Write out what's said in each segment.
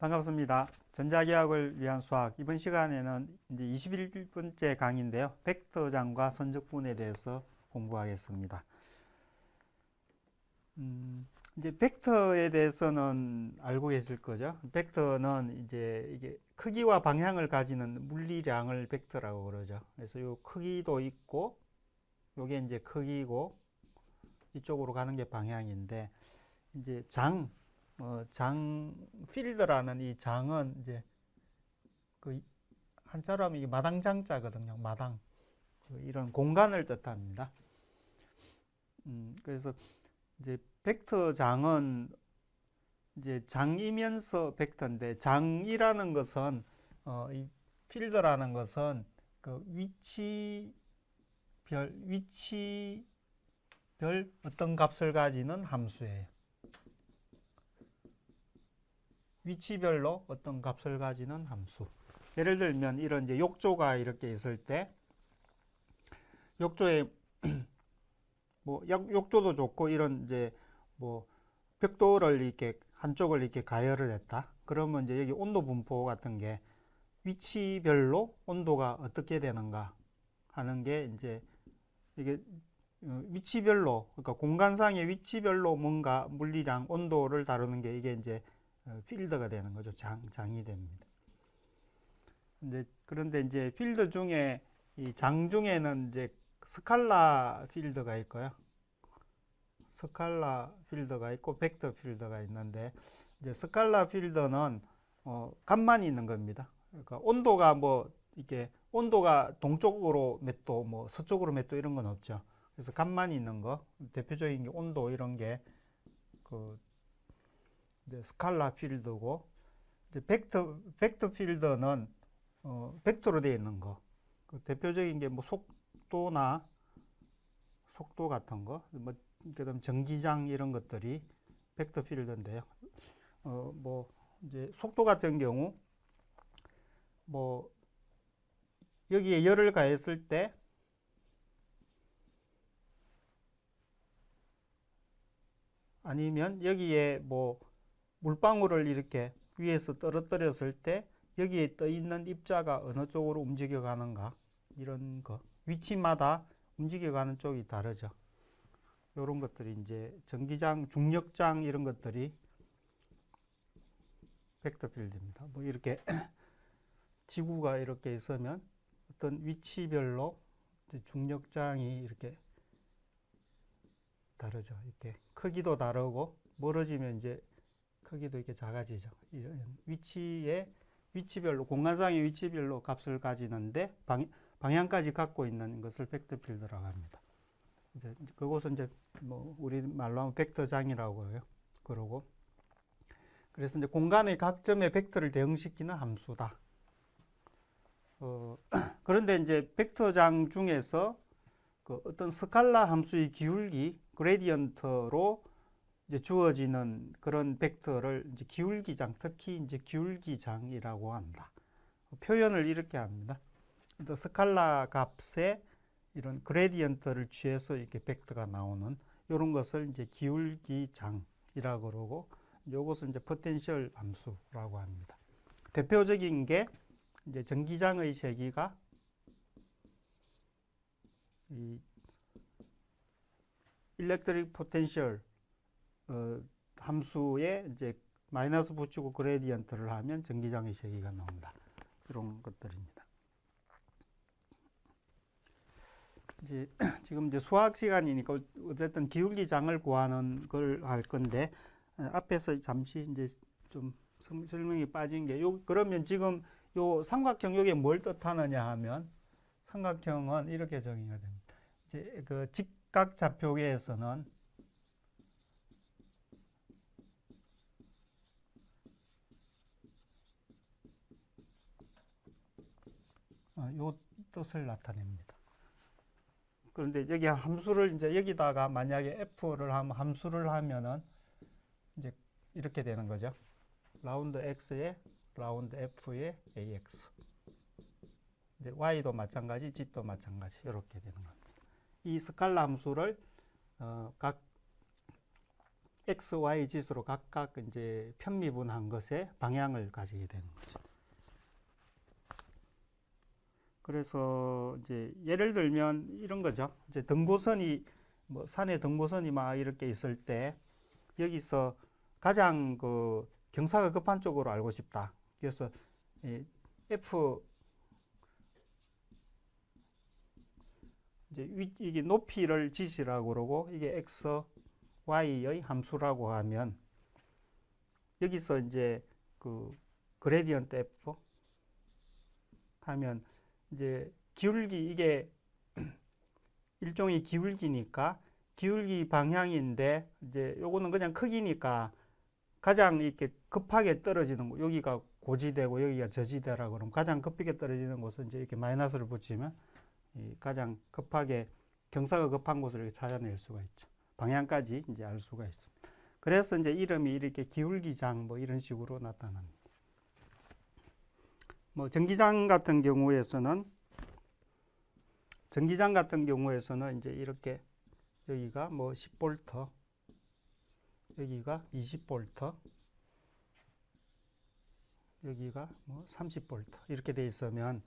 반갑습니다. 전자기학을 위한 수학. 이번 시간에는 이제 21번째 강의인데요. 벡터장과 선적분에 대해서 공부하겠습니다. 이제 벡터에 대해서는 알고 계실 거죠. 벡터는 이제 이게 크기와 방향을 가지는 물리량을 벡터라고 그러죠. 그래서 요 크기도 있고, 요게 이제 크기고, 이쪽으로 가는 게 방향인데, 이제 필드라는 이 장은 이제 그 한자로 하면 이게 마당장자거든요. 마당. 이런 공간을 뜻합니다. 그래서 이제 벡터 장은 이제 장이면서 벡터인데, 장이라는 것은 이 필드라는 것은 그 위치별 어떤 값을 가지는 함수예요. 위치별로 어떤 값을 가지는 함수. 예를 들면 이런 이제 욕조가 이렇게 있을 때, 욕조에 뭐 욕조도 좋고, 이런 이제 뭐 벽돌을 이렇게 한쪽을 이렇게 가열을 했다. 그러면 이제 여기 온도 분포 같은 게 위치별로 온도가 어떻게 되는가 하는 게 이제 이게 위치별로, 그러니까 공간상의 위치별로 뭔가 물리량, 온도를 다루는 게 이게 이제 필드가 되는 거죠. 장이 됩니다. 그런데 이제 필드 중에 이 장 중에는 이제 스칼라 필드가 있고요. 스칼라 필드가 있고 벡터 필드가 있는데, 이제 스칼라 필드는 값만 있는 겁니다. 그러니까 온도가 뭐 이게 온도가 동쪽으로 몇 도, 뭐 서쪽으로 몇 도 이런 건 없죠. 그래서 값만 있는 거, 대표적인 게 온도 이런 게 그 스칼라 필드고, 이제 벡터 필드는 벡터로 되어 있는 거. 그 대표적인 게 뭐 속도 같은 거, 뭐 그다음 전기장 이런 것들이 벡터 필드인데요. 뭐 이제 속도 같은 경우 뭐 여기에 열을 가했을 때 아니면 여기에 뭐 물방울을 이렇게 위에서 떨어뜨렸을 때 여기에 떠 있는 입자가 어느 쪽으로 움직여 가는가, 이런 거. 위치마다 움직여가는 쪽이 다르죠. 이런 것들이 이제 전기장, 중력장 이런 것들이 벡터 필드입니다. 뭐 이렇게 지구가 이렇게 있으면 어떤 위치별로 중력장이 이렇게 다르죠. 이렇게 크기도 다르고, 멀어지면 이제 크기도 이렇게 작아지죠. 이런 위치별로, 공간상의 위치별로 값을 가지는데 방향까지 갖고 있는 것을 벡터 필드라고 합니다. 이제 그것은 이제 뭐 우리 말로 하면 벡터장이라고 해요. 그러고 그래서 이제 공간의 각 점의 벡터를 대응시키는 함수다. 그런데 이제 벡터장 중에서 그 어떤 스칼라 함수의 기울기, 그레디언트로 이제 주어지는 그런 벡터를 이제 기울기장, 특히 이제 기울기장이라고 한다. 표현을 이렇게 합니다. 스칼라 값에 이런 그레디언트를 취해서 이렇게 벡터가 나오는 이런 것을 이제 기울기장이라고 그러고, 이것은 이제 포텐셜 함수라고 합니다. 대표적인 게 이제 전기장의 세기가 이 일렉트릭 포텐셜 함수에 이제 마이너스 붙이고 그레디언트를 하면 전기장의 세기가 나온다. 이런 것들입니다. 이제 지금 이제 수학 시간이니까 어쨌든 기울기장을 구하는 걸 할 건데, 앞에서 잠시 이제 좀 설명이 빠진 게, 그러면 지금 요 삼각형 요게 뭘 뜻하느냐 하면, 삼각형은 이렇게 정의가 됩니다. 이제 그 직각좌표계에서는 요 뜻을 나타냅니다. 그런데 여기 함수를 이제 여기다가 만약에 f를 하면, 함수를 하면은 이제 이렇게 되는 거죠. 라운드 x에 라운드 f에 ax. 이제 y도 마찬가지, z도 마찬가지, 이렇게 되는 겁니다. 이 스칼라 함수를 각 X, Y 지수로 각각 이제 편미분한 것에 방향을 가지게 되는 거죠. 그래서 이제 예를 들면 이런 거죠. 이제 등고선이 뭐 산에 등고선이 막 이렇게 있을 때 여기서 가장 그 경사가 급한 쪽으로 알고 싶다. 그래서 F 이제 이게 높이를 지시라고 그러고 이게 X, Y의 함수라고 하면 여기서 이제 그 그레디언트 F 하면 이제 기울기 이게 일종의 기울기니까 기울기 방향인데 이제 요거는 그냥 크기니까 가장 이렇게 급하게 떨어지는 곳 여기가 고지대고 여기가 저지대라고 그러면 가장 급하게 떨어지는 곳은 이제 이렇게 마이너스를 붙이면 가장 급하게 경사가 급한 곳을 이렇게 찾아낼 수가 있죠. 방향까지 이제 알 수가 있습니다. 그래서 이제 이름이 이렇게 기울기장 뭐 이런 식으로 나타납니다. 뭐 전기장 같은 경우에서는 이제 이렇게 여기가 뭐 10V, 여기가 20V, 여기가 뭐 30V 이렇게 돼 있으면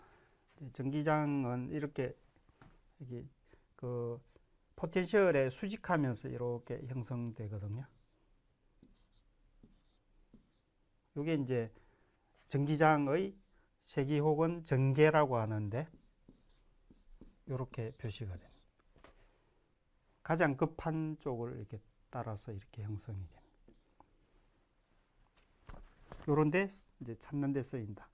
전기장은 이렇게 여기 그 포텐셜에 수직하면서 이렇게 형성되거든요. 이게 이제 전기장의 세기 혹은 전개라고 하는데 이렇게 표시가 됩니다. 가장 급한 쪽을 이렇게 따라서 이렇게 형성이 됩니다. 요런 데 이제 찾는 데 쓰인다.